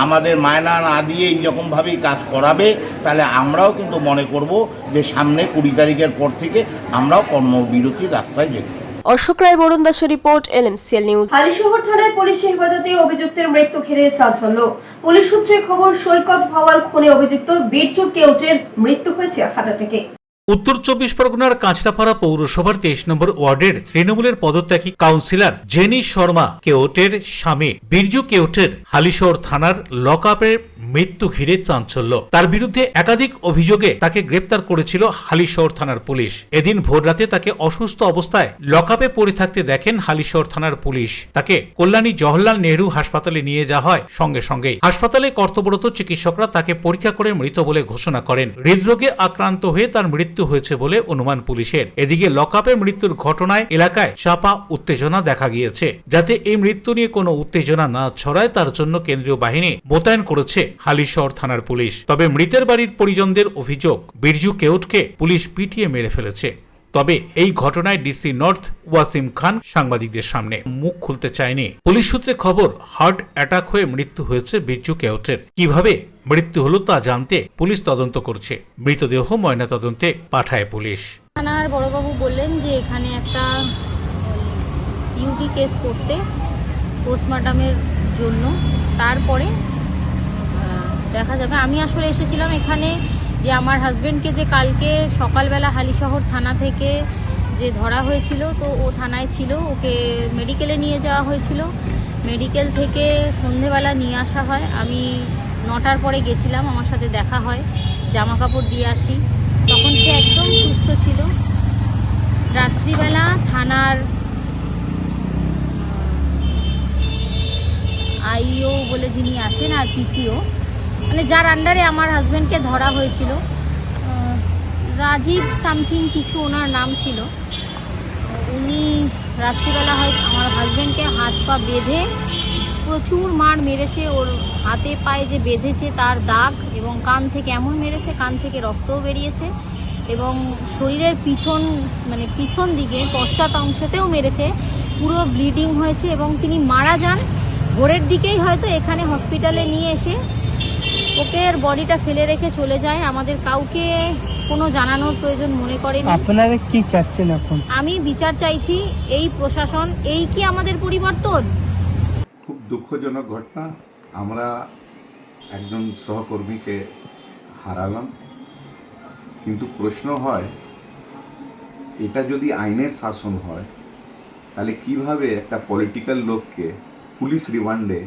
N: আমাদের মায়না না দিয়ে এইরকমভাবেই কাজ করাবে তাহলে আমরাও কিন্তু মনে করব যে সামনে 20 তারিখের পর থেকে আমরাও কর্মবিরতির রাস্তায় যাব।
C: অশোক রায় বরুণ দাসের রিপোর্ট, LMCL নিউজ। হালিশহর থানায় পুলিশের হেফাজতে অভিযুক্তের মৃত্যু ঘিরে চাঞ্চল্য। পুলিশ সূত্রে খবর, সৈকত ভাওয়াল খুনে অভিযুক্ত বীরচু কেউটের মৃত্যু হয়েছে হার্ট অ্যাটাকে।
B: উত্তর 24 পরগনার কাঁচরাপাড়া পৌরসভার 23 নম্বর ওয়ার্ডের তৃণমূলের পদত্যাগী কাউন্সিলর জেনি শর্মা কেওটের স্বামী বীরজু কেওটের হালিশহর থানার লকআপের মৃত্যু ঘিরে চাঞ্চল্য। তার বিরুদ্ধে একাধিক অভিযোগে তাকে গ্রেপ্তার করেছিল হালিশহর থানার পুলিশ। এদিন ভোররাতে তাকে অসুস্থ অবস্থায় লকআপে পড়ে থাকতে দেখেন হালিশহর থানার পুলিশ। তাকে কল্যাণী জওহরলাল নেহরু হাসপাতালে নিয়ে যাওয়া হয়। সঙ্গে সঙ্গেই হাসপাতালে কর্তব্যরত চিকিৎসকরা তাকে পরীক্ষা করে মৃত বলে ঘোষণা করেন। হৃদরোগে আক্রান্ত হয়ে তার মৃত্যু মৃত্যু হয়েছে বলে অনুমান পুলিশের। এদিকে লকআপে মৃত্যুর ঘটনায় এলাকায় চাপা উত্তেজনা দেখা গিয়েছে। যাতে এই মৃত্যু নিয়ে কোনো উত্তেজনা না ছড়ায় তার জন্য কেন্দ্রীয় বাহিনী মোতায়েন করেছে হালিশহর থানার পুলিশ। তবে মৃতের বাড়ির পরিজনদের অভিযোগ, বিরজু কেউটকে পুলিশ পিটিয়ে মেরে ফেলেছে। তবে এই ঘটনায় ডিসি নর্থ ওয়াসিম খান সাংবাদিকদের সামনে মুখ খুলতে চায়নি। পুলিশ সূত্রে খবর, হার্ট অ্যাটাক হয়ে মৃত্যু হয়েছে বিরজু কেউটের। কিভাবে মৃত্যু হলো তা জানতে পুলিশ তদন্ত করছে। মৃতদেহ ময়নাতদন্তে পাঠায় পুলিশ।
O: থানার বড়বাবু বললেন যে এখানে একটা ইউডি কেস করতে পোস্টমর্টমের জন্য, তারপরে দেখা যাবে। আমি আসলে এসেছিলাম এখানে যে আমার হাজবেন্ডকে যে কালকে সকালবেলা হালিশহর থানা থেকে যে ধরা হয়েছিল, তো ও থানায় ছিল, ওকে মেডিকেলে নিয়ে যাওয়া হয়েছিল। মেডিকেল থেকে সন্ধেবেলা নিয়ে আসা হয়। আমি 9টার পরে গেছিলাম, আমার সাথে দেখা হয়, জামা কাপড় দিয়ে আসি, তখন সে একদম সুস্থ ছিল। রাত্রিবেলা থানার আইও বলে যিনি আছেন আর পিসিও, মানে যার আন্ডারে আমার হাজব্যান্ডকে ধরা হয়েছিল, রাজীব সামথিং কিছু ওনার নাম ছিল, উনি রাত্রিবেলা হয় আমার হাজব্যান্ডকে হাত পা বেঁধে প্রচুর মার মেরেছে। ওর হাতে পায়ে যে বেঁধেছে তার দাগ, এবং কান থেকে এমন মেরেছে, কান থেকে রক্তও বেরিয়েছে, এবং শরীরের পিছন দিকে পশ্চাৎ অংশতেও মেরেছে, পুরো ব্লিডিং হয়েছে এবং তিনি মারা যান। ভোরের দিকেই হয়তো এখানে হসপিটালে নিয়ে এসে ওকে বডিটা ফেলে রেখে চলে যায়। আমাদের কাউকে কোনো জানানোর প্রয়োজন মনে করেনি।
P: আপনারা কি চাচ্ছেন এখন?
O: আমি বিচার চাইছি। এই প্রশাসন, এই কি আমাদের পরিবর্তন?
Q: খুব দুঃখজনক ঘটনা। আমরা একজন সহকর্মীকে হারালাম, কিন্তু প্রশ্ন হয় এটা যদি আইনের শাসন হয় তাহলে কিভাবে একটা পলিটিক্যাল লোককে পুলিশ রিমান্ডে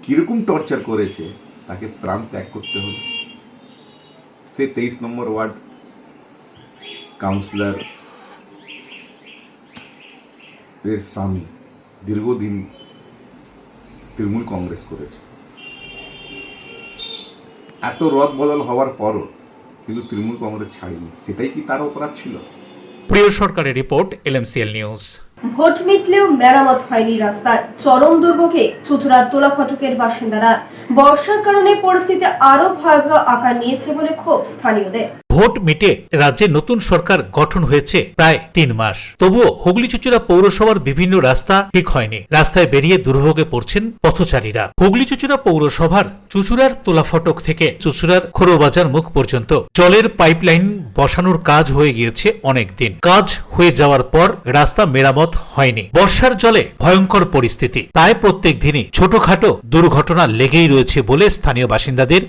Q: কীরকম টর্চার করেছে তাকে প্রাণ ত্যাগ করতে হলো। সে 23 নম্বর ওয়ার্ড কাউন্সিলর এর স্বামী, দীর্ঘদিন তৃণমূল কংগ্রেস করেছে। এত রদ বদল হওয়ার পরও কিন্তু তৃণমূল কংগ্রেস ছাড়েনি। সেটাই কি তার অপরাধ ছিল?
B: প্রিয় সরকারের রিপোর্ট, LMCL নিউজ।
C: ভোট মিটলেও মেরামত হয়নি রাস্তার, চরম দুর্ভোগে চুঁচুড়ার তোলা ফটকের বাসিন্দারা। বর্ষার কারণে পরিস্থিতি আরো ভয়াবহ আকার নিয়েছে বলে ক্ষোভ স্থানীয়দের।
B: ভোট মিটে রাজ্যে নতুন সরকার গঠন হয়েছে প্রায় 3 মাস, তবুও হুগলি চুঁচুড়া পৌরসভার বিভিন্ন রাস্তা ঠিক হয়নি। রাস্তায় বেরিয়ে দুর্ভোগে পড়ছেন পথচারীরা। হুগলি চুঁচুড়া পৌরসভার চুঁচুড়ার তোলা ফটক থেকে চুঁচুড়ার খোরবাজার মুখ পর্যন্ত জলের পাইপলাইন বসানোর কাজ হয়ে গিয়েছে অনেক দিন। কাজ হয়ে যাওয়ার পর রাস্তা মেরামত হয়নি। বর্ষার জলে ভয়ঙ্কর পরিস্থিতি। প্রায় প্রত্যেক দিনই ছোটখাটো দুর্ঘটনা লেগেই রয়েছে বলে স্থানীয় বাসিন্দাদের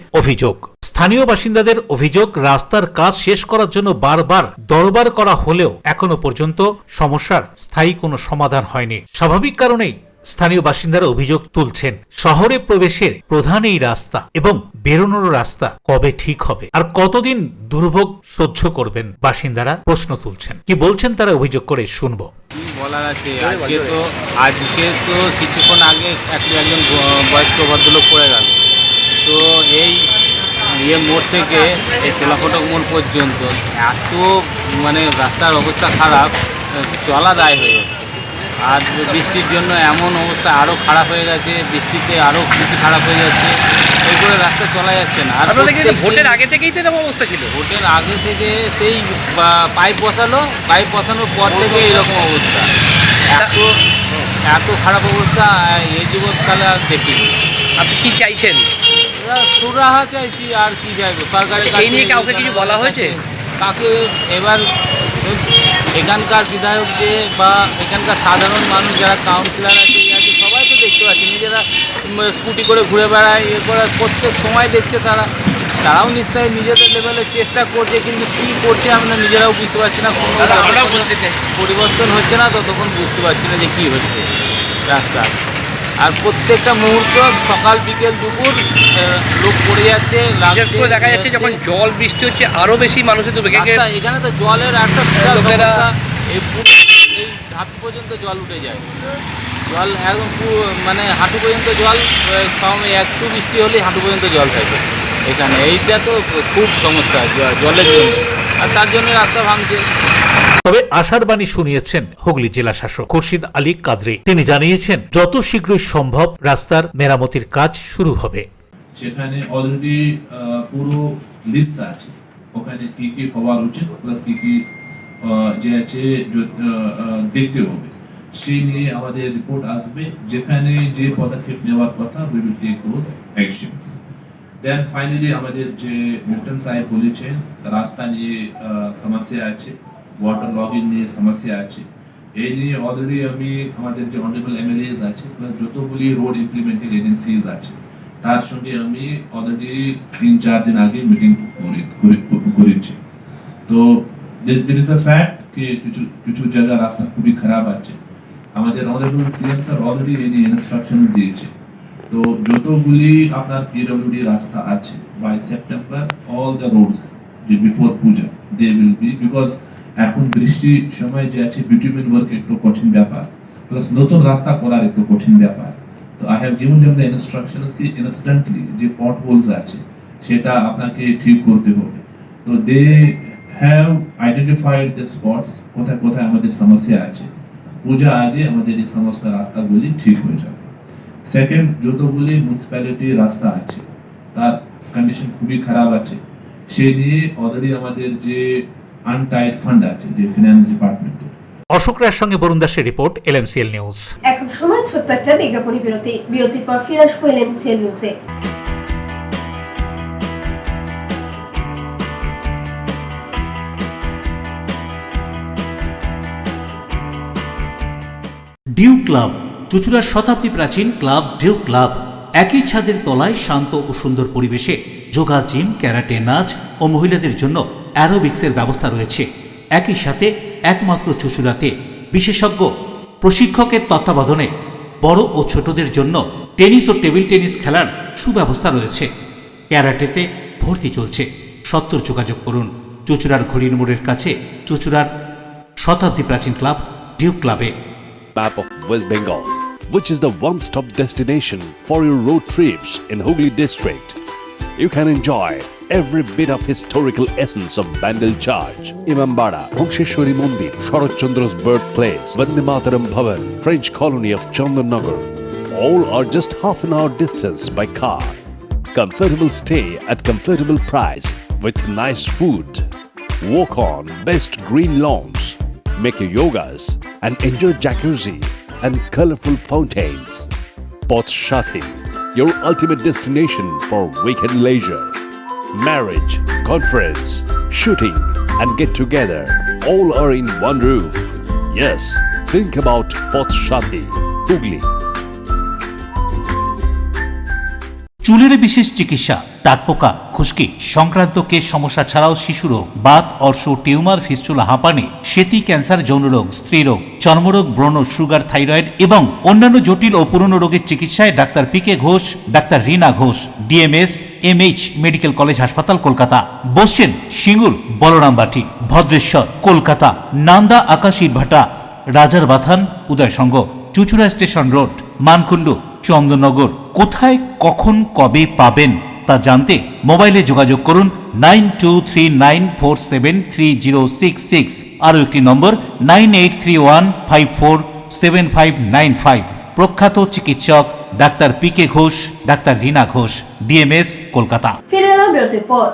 B: অভিযোগ। রাস্তার কাজ শেষ করার জন্য বারবার দরবার করা হলেও এখনো পর্যন্ত সমস্যার স্থায়ী কোনো সমাধান হয়নি। স্বাভাবিক কারণেই স্থানীয় বাসিন্দারা অভিযোগ তুলছেন, শহরে প্রবেশের প্রধান এই রাস্তা এবং বেরোনোর রাস্তা কবে ঠিক হবে, আর কতদিন দুর্ভোগ সহ্য করবেন বাসিন্দারা প্রশ্ন তুলছেন। কি বলছেন তারা, অভিযোগ করে শুনবো।
R: বলার আছে, আজকে তো কিছুক্ষণ আগে একজন বয়স্ক ভদ্রলোক পড়ে গেল। তো এই মোড় থেকে এই তোলাফটক মোড় পর্যন্ত এত রাস্তার অবস্থা খারাপ, চলা দায় হয়ে যাচ্ছে। আর বৃষ্টির জন্য এমন অবস্থা আরও খারাপ হয়ে গেছে, বৃষ্টিতে আরও বেশি খারাপ হয়ে যাচ্ছে, এই করে রাস্তা চলা যাচ্ছে না। আর
S: ভোটের আগে থেকেই তো এরকম অবস্থা ছিল।
R: ভোটের আগে থেকে সেই পাইপ বসানোর পর থেকে এইরকম অবস্থা, এত খারাপ অবস্থা এই যুবকালে আর দেখিনি।
S: আপনি কি চাইছেন?
R: সুরাহা চাইছি, আর কি চাইবো সরকারের কাছে।
S: এই নিয়ে কাউকে কিছু বলা হয়েছে?
R: কাকে এবার এখানকার বিধায়ক যে বা এখানকার সাধারণ মানুষ যারা কাউন্সিলর আছে সবাই তো দেখতে পাচ্ছে, নিজেরা স্কুটি করে ঘুরে বেড়ায়, করে প্রত্যেক সময় দেখছে তারাও নিশ্চয়ই নিজেদের লেভেলে চেষ্টা করছে, কিন্তু কী করছে আমরা নিজেরাও বুঝতে পারছি না। কোনো পরিবর্তন হচ্ছে না, ততক্ষণ বুঝতে পারছি না যে কী হচ্ছে রাস্তা। আর প্রত্যেকটা মুহূর্ত সকাল বিকেল দুপুর লোক পড়ে যাচ্ছে।
S: দেখা যাচ্ছে যখন জল বৃষ্টি হচ্ছে আরও বেশি মানুষের দুর্ভোগ।
R: এখানে তো জলের একটা এই হাঁটু পর্যন্ত জল উঠে যায়, জল একদম হাঁটু পর্যন্ত জল, একটু বৃষ্টি হলেই হাঁটু পর্যন্ত জল থাকে এখানে। এইটা তো খুব সমস্যা জলের জন্য। আর তার জন্য রাস্তা ভাঙছে।
B: তবে আশার বাণী শুনিয়েছেন হুগলি জেলা শাসক খুরশিদ আলী কাদরি। তিনি জানিয়েছেন যত শীঘ্রই সম্ভব রাস্তার মেরামতির কাজ শুরু হবে।
T: সেখানে অলরেডি পুরো লিস্ট আছে, ওখানে কি কি হওয়ার উচিত প্লাস কি কি যে আছে দেখতে হবে, সেই নিয়ে আমাদের রিপোর্ট আসবে। যেখানে যে পদক্ষেপ নেওয়ার কথা we will take those actions. Then finally আমাদের যে মিল্টন সাহেব বলেছেন রাস্তা নিয়ে সমস্যা আছে, ওয়াটার লগিং নিয়ে সমস্যা আছে, এই নিয়ে অলরেডি আমি আমাদের যে অনারেবল এমএলএস আছে প্লাস যতগুলি রোড ইমপ্লিমেন্টিং এজেন্সিজ আছে তার সঙ্গে আমি অলরেডি 3-4 দিন আগে মিটিং করেছি। তো ইট ইজ আ ফ্যাক্ট कि কিছু জায়গা রাস্তা খুবই খারাপ আছে। আমাদের অনারেবল সিএম স্যার অলরেডি এই ইনস্ট্রাকশনস দিয়েছে। তো যতগুলি আপনার পিডব্লিউডি রাস্তা আছে by September all the roads যে before puja they will be, because এখন বৃষ্টির সময় যে আছে বিটুমিন ওয়ার্ক একটু কঠিন ব্যাপার, প্লাস নতুন রাস্তা করার একটু কঠিন ব্যাপার। তো I have given them the instructions কি ইনস্ট্যান্টলি যে পট হোলস আছে সেটা আপনাকে ঠিক করতে হবে। তো they have identified the spots কোথায় কোথায় আমাদের সমস্যা আছে, পূজা আগে আমাদের এই সমস্ত রাস্তাগুলি ঠিক হয়ে যাবে। সেকেন্ড, যতগুলি মিউনিসিপ্যালিটি রাস্তা আছে তার কন্ডিশন খুবই খারাপ আছে, সেই নিয়ে অলরেডি আমাদের যে আনটাইড ফান্ড আছে যে ফিনান্স ডিপার্টমেন্টে।
B: অশোক রায়ের সঙ্গে বরুণ দাসের রিপোর্ট, এলএমসিএল নিউজ।
C: এখন সময় ছোট্ট একটা বিজ্ঞাপনী বিরতি। বিরতির পর ফিরে আসবো এলএমসিএল নিউজে।
B: ডিউ ক্লাব, চুঁচুড়ার শতাব্দী প্রাচীন ক্লাব ডিউ ক্লাব। একই ছাদের তলায় শান্ত ও সুন্দর পরিবেশে যোগা, জিম, ক্যারাটে, নাচ ও মহিলাদের জন্য অ্যারোবিক্সের ব্যবস্থা রয়েছে। একই সাথে একমাত্র চুঁচুড়াতে বিশেষজ্ঞ প্রশিক্ষকের তত্ত্বাবধানে বড় ও ছোটদের জন্য টেনিস ও টেবিল টেনিস খেলার সুব্যবস্থা রয়েছে। ক্যারাটেতে ভর্তি চলছে। সত্তর যোগাযোগ করুন চুঁচুড়ার ঘড়ির মোড়ের কাছে চুঁচুড়ার শতাব্দী প্রাচীন ক্লাব ডিউ ক্লাবে।
U: Map of West Bengal, which is the one-stop destination for your road trips in Hooghly district. You can enjoy every bit of historical essence of Bandel Charge, Imambara, Bhongsheshwari Mandir, Sharat Chandra's birthplace, Vande Mataram Bhavan, French colony of Chandannagar. All are just half an hour distance by car. Comfortable stay at comfortable price with nice food. Walk on best green lawns. Make your yogas and enjoy jacuzzi and colorful fountains. Poth Shati, your ultimate destination for weekend leisure. Marriage, conference, shooting and get together all are in one roof. Yes, think about Poth Shati, Hooghly.
B: চুলের বিশেষ চিকিৎসা, দাঁতপোকা, খুশকি সংক্রান্ত কেশ সমস্যা ছাড়াও শিশুরোগ, Baat, অর্শ, tumour, fistula, হাঁপানি, সেতি, ক্যান্সার, যৌনরোগ, স্ত্রীরোগ, চর্মরোগ, ব্রণ, সুগার, থাইরয়েড এবং অন্যান্য জটিল ও পুরনো রোগের চিকিৎসায় doctor PK Ghosh, doctor Rina Ghosh, DMS MH medical college হাসপাতাল, কলকাতা। বসছেন সিঙ্গুর, বলরামবাটি, ভদ্রেশ্বর, কলকাতা, নান্দা, আকাশীরভাটা, রাজার বাথান, উদয়সঙ্গ, চুঁচুড়া স্টেশন রোড, মানকুণ্ডু, চন্দননগর। কোথায়, কখন, কবে পাবেন তা জানতে মোবাইলে যোগাযোগ করুন 9239473066। আরও একটি নম্বর 9831547595। প্রখ্যাত চিকিৎসক doctor PK Ghosh, doctor Rina Ghosh, DMS, Kolkata.
C: ফিরে এলাম বিরতির পর।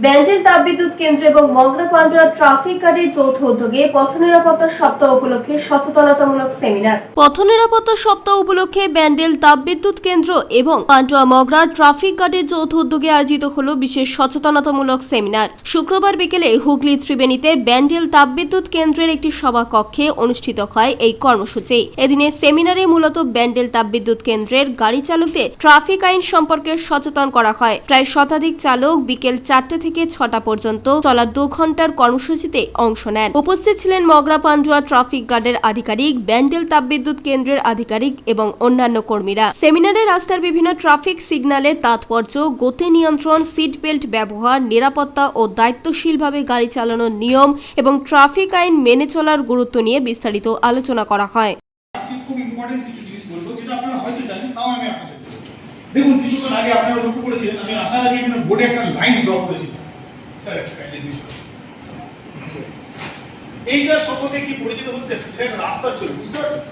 C: ব্যান্ডেল তাপবিদ্যুৎ কেন্দ্র এবং মগরা পান্ডুয়া ট্রাফিক গার্ডের যৌথ উদ্যোগে পথ নিরাপত্তা সপ্তাহ উপলক্ষে সচেতনতামূলক সেমিনার। পথ নিরাপত্তা সপ্তাহ উপলক্ষে ব্যান্ডেল তাপবিদ্যুৎ কেন্দ্র এবং পান্ডুয়া মগরা ট্রাফিক গার্ডের যৌথ উদ্যোগে আয়োজিত হলো বিশেষ সচেতনতামূলক সেমিনার। শুক্রবার বিকেলে হুগলি ত্রিবেণীতে ব্যান্ডেল তাপবিদ্যুৎ কেন্দ্রের একটি সভা কক্ষে অনুষ্ঠিত হয় এই কর্মসূচি। এদিনের সেমিনারে মূলত ব্যান্ডেল তাপবিদ্যুৎ কেন্দ্রের গাড়ি চালকদের ট্রাফিক আইন সম্পর্কে সচেতন করা হয়। প্রায় শতাধিক চালক বিকেল 4টা থেকে 6টা পর্যন্ত চলা 2 ঘন্টার কর্মসূচিতে অংশ নেন। উপস্থিত ছিলেন মগরা পান্ডুয়া ট্রাফিক গার্ডের আধিকারিক, ব্যান্ডেল তাপবিদ্যুৎ কেন্দ্রের আধিকারিক এবং অন্যান্য কর্মীরা। সেমিনারে রাস্তার বিভিন্ন ট্রাফিক সিগন্যালের তাৎপর্য, গতি নিয়ন্ত্রণ, সিট বেল্ট ব্যবহার, নিরাপত্তা ও দায়িত্বশীলভাবে গাড়ি চালানোর নিয়ম এবং ট্রাফিক আইন মেনে চলার গুরুত্ব নিয়ে বিস্তারিত আলোচনা করা হয়।
V: খুব ইম্পর্টেন্ট কিছু জিনিস বলবো যেটা আপনারা হয়তো জানেন, তাও আমি আপনাদের দেখুন। কিছুক্ষণ আগে আপনারা লক্ষ্য করেছিলেন আমি আসার আগে এখানে বোর্ডে একটা লাইন ড্র করেছিলাম। স্যার একটা কাইন্ডলি জিনিস এইটার সম্পর্কে কি পরিচিত হচ্ছেন? এটা একটা রাস্তার ছবি, বুঝতে পারছেন?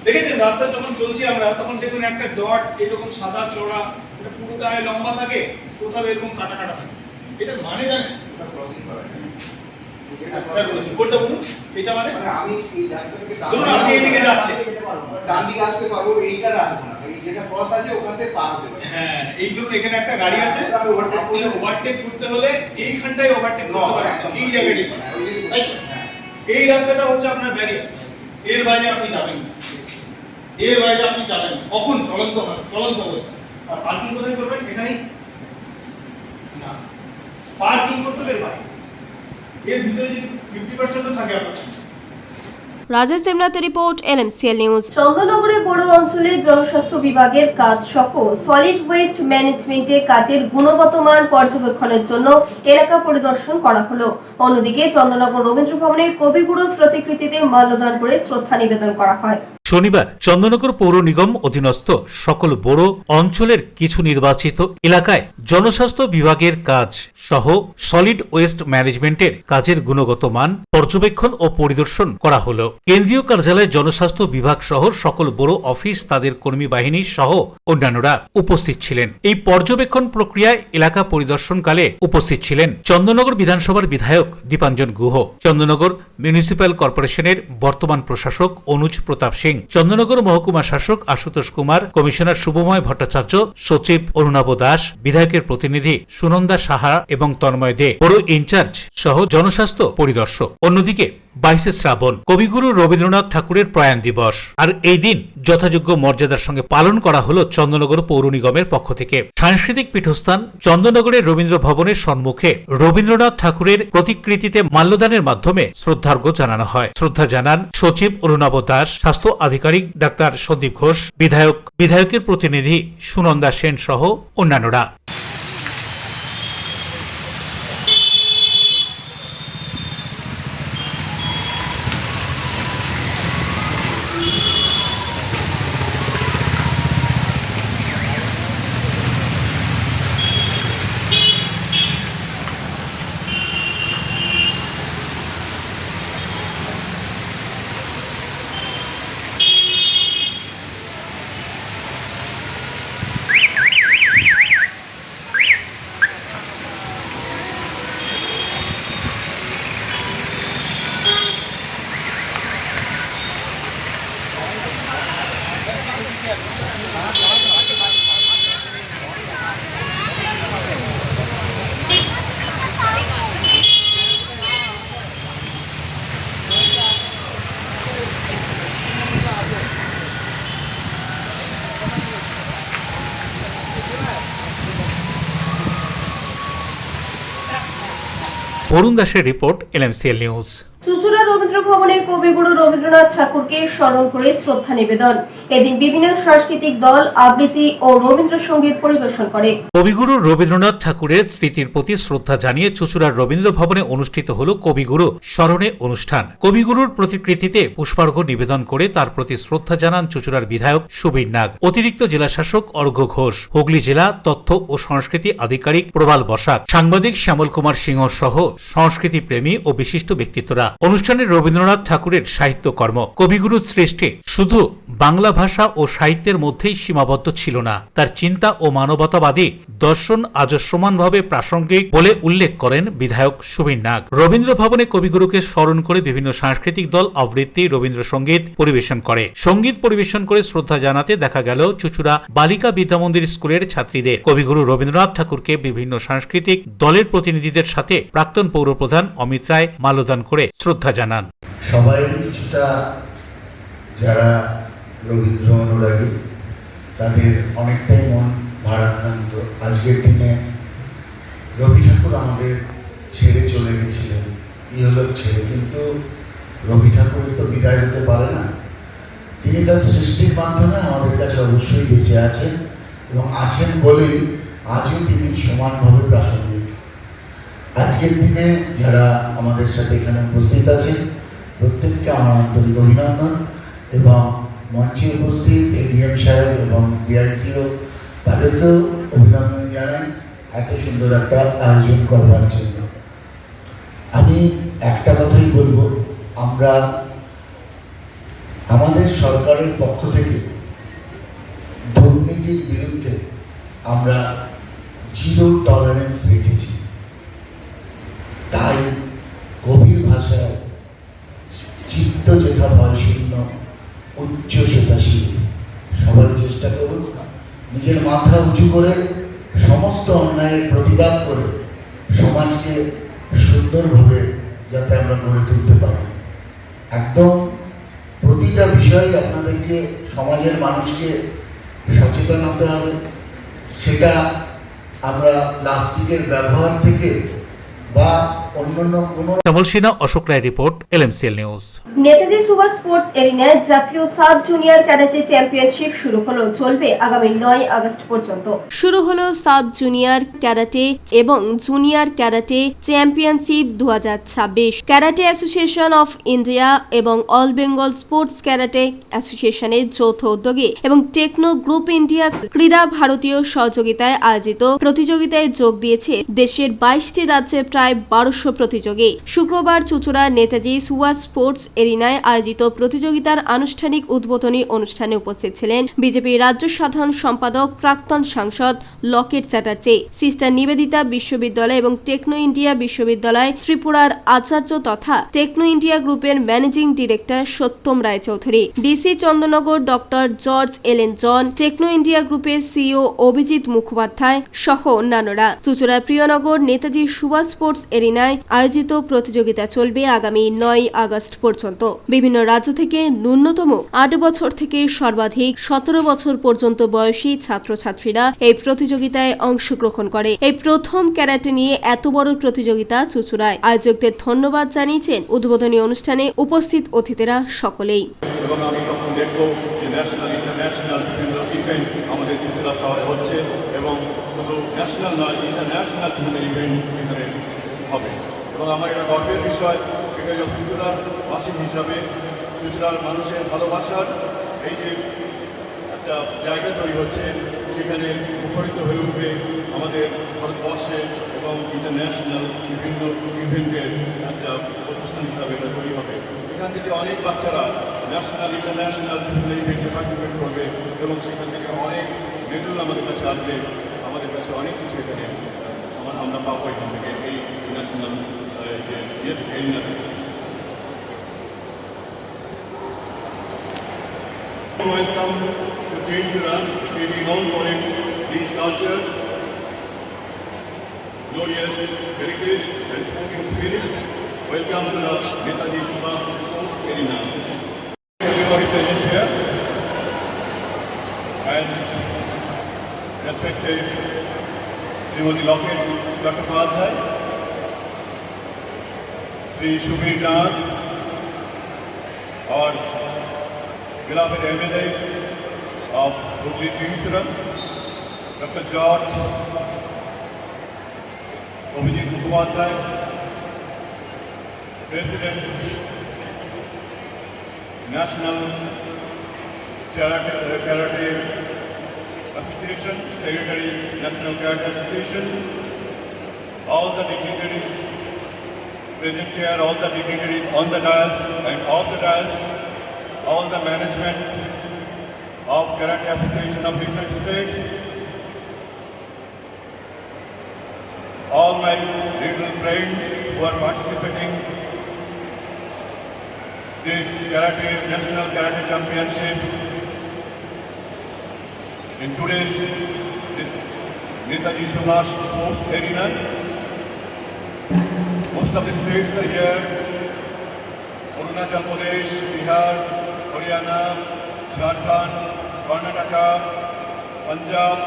V: দেখেছেন রাস্তা যখন চলছি আমরা তখন দেখুন একটা ডট এরকম সাদা চড়া, এটা পুরোটাই লম্বা থাকে, কোথাও এরকম কাটা কাটা থাকে। এটার মানে জানেন? স্যার বলেছেন কোনটা বলুন? এটা মানে
A: আমি এই রাস্তা থেকে
V: ধরুন আপনি এদিকে যাচ্ছেন,
A: ডান দিকে আসতে পারবো, এইটা রাখবো না, এই যেটা ক্রস আছে ওখান থেকে পার হতে পারবো।
V: হ্যাঁ এই ধরুন এখানে একটা গাড়ি আছে, আপনি ওভারটেক করতে হলে এইখানটায় ওভারটেক করতে পারেন, এই জায়গাটাই। এই রাস্তাটা হচ্ছে আপনার ব্যারিয়ার, এর বাইরে আপনি যাবেন না, এর বাইরে আপনি যাবেন না। কখন? চলন্ত অবস্থা। আর পার্কিং কোথায় করবেন? এখানেই না, পার্কিং করতে হবে এর বাইরে, এর ভিতরে যদি 50% থাকে আপনার।
C: রাজেশ দেবনাথের রিপোর্ট, LMCL নিউজ। চন্দননগরে বড় অঞ্চলে জনস্বাস্থ্য বিভাগের কাজ সহ সলিড ওয়েস্ট ম্যানেজমেন্টে কাজের গুণগত মান পর্যবেক্ষণের জন্য এলাকা পরিদর্শন করা হলো। অন্যদিকে চন্দননগর রবীন্দ্র ভবনে কবিগুরুর প্রতিকৃতিতে মাল্যদান করে শ্রদ্ধা নিবেদন করা হয়।
B: শনিবার চন্দননগর পৌর নিগম অধীনস্থ সকল বড় অঞ্চলের কিছু নির্বাচিত এলাকায় জনস্বাস্থ্য বিভাগের কাজ সহ সলিড ওয়েস্ট ম্যানেজমেন্টের কাজের গুণগত মান পর্যবেক্ষণ ও পরিদর্শন করা হলো। কেন্দ্রীয় কার্যালয়ে জনস্বাস্থ্য বিভাগ সহ সকল বড় অফিস, তাদের কর্মী বাহিনী সহ অন্যান্যরা উপস্থিত ছিলেন। এই পর্যবেক্ষণ প্রক্রিয়ায় এলাকা পরিদর্শনকালে উপস্থিত ছিলেন চন্দননগর বিধানসভার বিধায়ক দীপাঞ্জন গুহ, চন্দননগর মিউনিসিপ্যাল কর্পোরেশনের বর্তমান প্রশাসক অনুজ প্রতাপ সিং, চন্দননগর মহকুমা শাসক আশুতোষ কুমার, কমিশনার শুভময় ভট্টাচার্য, সচিব অরুণাভ দাস, বিধায়কের প্রতিনিধি সুনন্দা সাহা এবং তন্ময় দে, বড় ইনচার্জ সহ জনস্বাস্থ্য পরিদর্শক। অন্যদিকে 22 শ্রাবণ কবিগুরু রবীন্দ্রনাথ ঠাকুরের প্রয়াণ দিবস, আর এই দিন যথাযোগ্য মর্যাদার সঙ্গে পালন করা হলো চন্দননগর পৌর নিগমের পক্ষ থেকে। সাংস্কৃতিক পীঠস্থান চন্দননগরের রবীন্দ্র ভবনের সম্মুখে রবীন্দ্রনাথ ঠাকুরের প্রতিকৃতিতে মাল্যদানের মাধ্যমে শ্রদ্ধার্ঘ্য জানানো হয়। শ্রদ্ধা জানান সচিব অরুণাভ দাস, স্বাস্থ্য আধিকারিক ডাক্তার সন্দীপ ঘোষ, বিধায়কের প্রতিনিধি সুনন্দা সেন সহ অন্যান্যরা। অরুণ দাসের রিপোর্ট, LMCL নিউজ।
C: চুঁচুড়া রবীন্দ্র ভবনে কবিগুরু রবীন্দ্রনাথ ঠাকুরকে স্মরণ করে শ্রদ্ধা নিবেদন। এদিন বিভিন্ন সাংস্কৃতিক দল আবৃত্তি ও রবীন্দ্রসঙ্গীত পরিবেশন করে।
B: কবিগুরু রবীন্দ্রনাথ ঠাকুরের স্মৃতির প্রতি শ্রদ্ধা জানিয়ে চুঁচুড়ার রবীন্দ্র ভবনে অনুষ্ঠিত হল কবিগুরু স্মরণে অনুষ্ঠান। কবিগুরুর প্রতিকৃতিতে পুষ্পার্ঘ্য নিবেদন করে তার প্রতি শ্রদ্ধা জানান চুঁচুড়ার বিধায়ক সুবীর নাগ, অতিরিক্ত জেলাশাসক অর্ঘ্য ঘোষ, হুগলি জেলা তথ্য ও সংস্কৃতি আধিকারিক প্রবাল বসাক, সাংবাদিক শ্যামল কুমার সিংহ সহ সংস্কৃতি প্রেমী ও বিশিষ্ট ব্যক্তিত্বরা। অনুষ্ঠানে রবীন্দ্রনাথ ঠাকুরের সাহিত্যকর্ম কবিগুরুর সৃষ্টি শুধু বাংলা ভাষা ও সাহিত্যের মধ্যেই সীমাবদ্ধ ছিল না, তার চিন্তা ও মানবতাবাদী দর্শন আজও সমানভাবে প্রাসঙ্গিক বলে উল্লেখ করেন বিধায়ক সুবীর নাগ। রবীন্দ্র ভবনে কবিগুরুকে স্মরণ করে বিভিন্ন সাংস্কৃতিক দল আবৃত্তি, রবীন্দ্রসঙ্গীত পরিবেশন করে। সঙ্গীত পরিবেশন করে শ্রদ্ধা জানাতে দেখা গেল চুঁচুড়া বালিকা বিদ্যামন্দির স্কুলের ছাত্রীদের। কবিগুরু রবীন্দ্রনাথ ঠাকুরকে বিভিন্ন সাংস্কৃতিক দলের প্রতিনিধিদের সাথে প্রাক্তন পৌরপ্রধান অমিত রায় মাল্যদান করে শ্রদ্ধা জানান।
D: সবাই কিছুটা যারা রবীন্দ্র অনুরাগী তাদের অনেকটাই মন ভারাক্রান্ত। আজকের দিনে রবি ঠাকুর আমাদের ছেড়ে চলে গেছিলেন, ইহলোক ছেড়ে, কিন্তু রবি ঠাকুর তো বিদায় হতে পারে না। তিনি তার সৃষ্টির মাধ্যমে আমাদের কাছে অবশ্যই বেঁচে আছেন এবং আছেন বলেই আজও তিনি সমানভাবে প্রাসঙ্গিক। আজকের দিনে যারা আমাদের সাথে এখানে উপস্থিত আছেন প্রত্যেককে আমার আন্তরিক অভিনন্দন এবং মঞ্চে উপস্থিত এডিএম সাহেব এবং ডিআইসিও তাদেরকেও অভিনন্দন জানাই এত সুন্দর একটা আয়োজন করবার জন্য। আমি একটা কথাই বলবো, আমরা আমাদের সরকারের পক্ষ থেকে দুর্নীতির বিরুদ্ধে আমরা জিরো টলারেন্স রেখেছি। তাই গভীর ভাষায় চিত্ত যেথা ভয় শূন্য উচ্চ শ্বেতাশীল, সবাই চেষ্টা করুন নিজের মাথা উঁচু করে সমস্ত অন্যায়ের প্রতিবাদ করে সমাজকে সুন্দরভাবে যাতে আমরা গড়ে তুলতে পারি। একদম প্রতিটা বিষয়ে আপনাদেরকে সমাজের মানুষকে সচেতন হতে হবে। সেটা আমরা প্লাস্টিকের ব্যবহার থেকে বা অন্যান্য কোনো।
B: Shyamal Sinha, Ashok Roy report, LMCL news.
C: Netaji Subhas sports এরিনায় জাতীয় সাব জুনিয়র ক্যাডেটে চ্যাম্পিয়নশিপ শুরু হলো, চলবে আগামী 9 আগস্ট পর্যন্ত। শুরু হলো সাব জুনিয়র ক্যাডেটে এবং জুনিয়র ক্যাডেটে championship 2026। Karate association of India এবং অল বেঙ্গল স্পোর্টস ক্যারাটে অ্যাসোসিয়েশনের যৌথ উদ্যোগে এবং টেকনো গ্রুপ ইন্ডিয়া ক্রীড়া ভারতীয় সহযোগিতায় আয়োজিত প্রতিযোগিতায় যোগ দিয়েছে দেশের 22টি রাজ্যের প্রায় 1200 প্রতিযোগী। শুক্রবার চুঁচুড়ার নেতাজি সুভাষ স্পোর্টস এরিনায় আয়োজিত প্রতিযোগিতার আনুষ্ঠানিক উদ্বোধনী অনুষ্ঠানে উপস্থিত ছিলেন বিজেপি রাজ্য সাধারণ সম্পাদক প্রাক্তন সাংসদ লকেট চ্যাটার্জি, সিস্টার নিবেদিতা বিশ্ববিদ্যালয় এবং টেকনো ইন্ডিয়া বিশ্ববিদ্যালয় ত্রিপুরার আচার্য তথা টেকনো ইন্ডিয়া গ্রুপের managing director Satyam Raychaudhuri, DC Chandannagar doctor George Ellen John, techno India গ্রুপের সিইও অভিজিৎ মুখোপাধ্যায় সহ অন্যান্যরা। চুঁচুড়া প্রিয়নগর নেতাজি সুভাষ স্পোর্টস এরিনায় আয়োজিত প্রতিযোগিতা চলবে আগামী 9 আগস্ট পর্যন্ত। বিভিন্ন রাজ্য থেকে ন্যূনতম 8 বছর থেকে সর্বাধিক 17 বছর পর্যন্ত বয়সী ছাত্রছাত্রীরা এই প্রতিযোগিতায় অংশগ্রহণ করে। এই প্রথম ক্যারাটে নিয়ে এত বড় প্রতিযোগিতা চুঁচুড়ায়। আয়োজকদের ধন্যবাদ জানিয়েছেন উদ্বোধনী অনুষ্ঠানে উপস্থিত অতিথিরা সকলেই।
V: এবং আমি তখন দেখবো যে ন্যাশনাল ইন্টারন্যাশনাল বিভিন্ন ইভেন্ট আমাদের চুঁচুড়া শহরে হচ্ছে এবং শুধু ন্যাশনাল নয় ইন্টারন্যাশনাল বিভিন্ন ইভেন্ট এখানে হবে এবং আমার এটা গর্বের বিষয়। এখানে চুঁচুড়ার বাসী হিসাবে চুঁচুড়ার মানুষের ভালোবাসার এই যে একটা জায়গা তৈরি হচ্ছে সেখানে মুখরিত হয়ে উঠবে আমাদের ভারতবর্ষে এবং ইন্টারন্যাশনাল বিভিন্ন ইভেন্টের একটা প্রতিষ্ঠান হিসাবে এটা তৈরি হবে। এখান থেকে অনেক বাচ্চারা ন্যাশনাল ইন্টারন্যাশনাল বিভিন্ন ইভেন্টে পার্টিসিপেট করবে এবং সেখান থেকে অনেক মেডেল আমাদের কাছে আসবে। আমাদের কাছে অনেক কিছু এখানে আমরা পাবো এখান থেকে এই national Welcome to Tripura, city known for its rich culture, glorious heritage and sporting spirit. Welcome to the Netaji Subhash Sports Arena. Everybody present here and respected Srimati Loket Chattopadhyay, Sri Shubhir Nag, or beloved MLA of Hooghly Tripura, Dr. George Abhijit Mukhopadhyay, President National Karate Association, Secretary National Karate Association, all the dignitaries present here, all the dignitaries on the dais and off the dais, all the management of Karate Association of different states, all my little friends who are participating this Karate National Karate Championship in today's this Netaji Subhash Sports Arena. Most of the states are here: Arunachal Pradesh, Bihar, Haryana, Jharkhand, Karnataka, Punjab,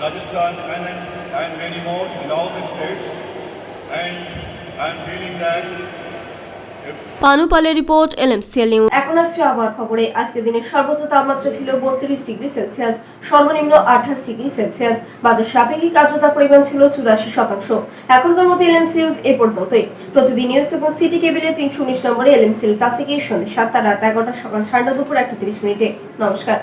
V: Rajasthan, and many more in all the states. And I am feeling that
C: পানুপালের report, LMCL news. এখন আসছে আবহাওয়ার খবরে। আজকের দিনের সর্বোচ্চ তাপমাত্রা ছিল 32 ডিগ্রি সেলসিয়াস, সর্বনিম্ন 28 ডিগ্রি সেলসিয়াস। বাতাসের সাপেক্ষিক আর্দ্রতার পরিমাণ ছিল 84%। এখনকার মতো LMC নিউজ এ পর্যন্তই। প্রতিদিন নিউজ এবং সিটি কেবিলে 319 নম্বরে LMCL কাছে গিয়ে সন্ধ্যে 7টা, রাত 11টা, সকাল 9:30 দুপুর 1:30 মিনিটে। নমস্কার।